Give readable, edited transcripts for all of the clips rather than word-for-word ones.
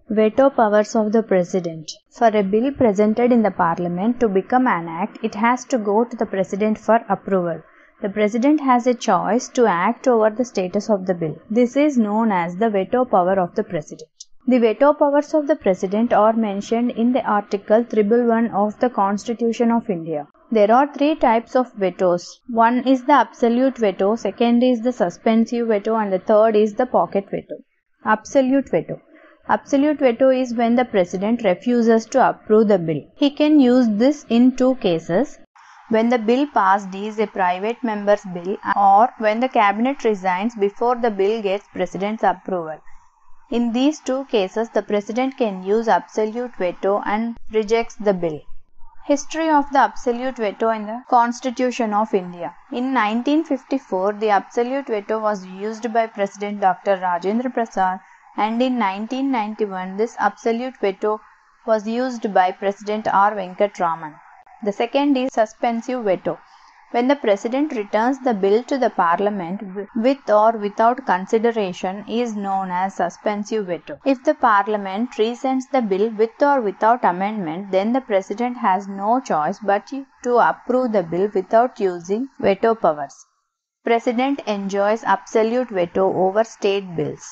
Veto powers of the President. For a bill presented in the Parliament to become an act, it has to go to the President for approval. The President has a choice to act over the status of the bill. This is known as the veto power of the President. The veto powers of the President are mentioned in the Article 111 of the Constitution of India. There are three types of vetoes. One is the absolute veto, second is the suspensive veto, and the third is the pocket veto. Absolute veto. Absolute veto is when the President refuses to approve the bill. He can use this in two cases: when the bill passed is a private member's bill, or when the Cabinet resigns before the bill gets President's approval. In these two cases, the President can use absolute veto and rejects the bill. History of the absolute veto in the Constitution of India. In 1954, the absolute veto was used by President Dr. Rajendra Prasad, and in 1991, this absolute veto was used by President R. Venkat Raman. The second is suspensive veto. When the President returns the bill to the Parliament with or without consideration is known as suspensive veto. If the Parliament rescinds the bill with or without amendment, then the President has no choice but to approve the bill without using veto powers. President enjoys absolute veto over state bills.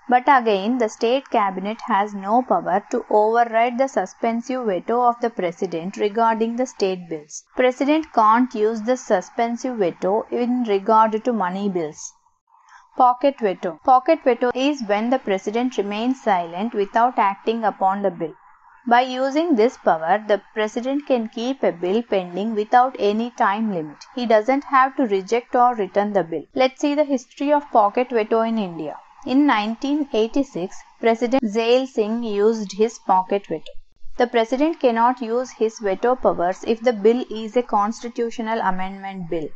But again, the state cabinet has no power to override the suspensive veto of the President regarding the state bills. President can't use the suspensive veto in regard to money bills. Pocket veto. Pocket veto is when the President remains silent without acting upon the bill. By using this power, the President can keep a bill pending without any time limit. He doesn't have to reject or return the bill. Let's see the history of pocket veto in India. In 1986, President Zail Singh used his pocket veto. The President cannot use his veto powers if the bill is a constitutional amendment bill.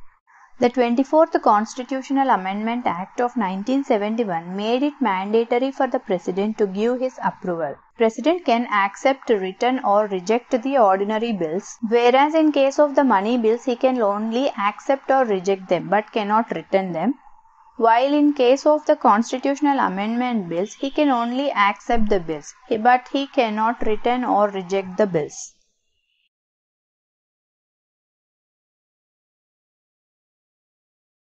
The 24th Constitutional Amendment Act of 1971 made it mandatory for the President to give his approval. President can accept, return or reject the ordinary bills, whereas in case of the money bills he can only accept or reject them but cannot return them. While in case of the constitutional amendment bills, he can only accept the bills, but he cannot return or reject the bills.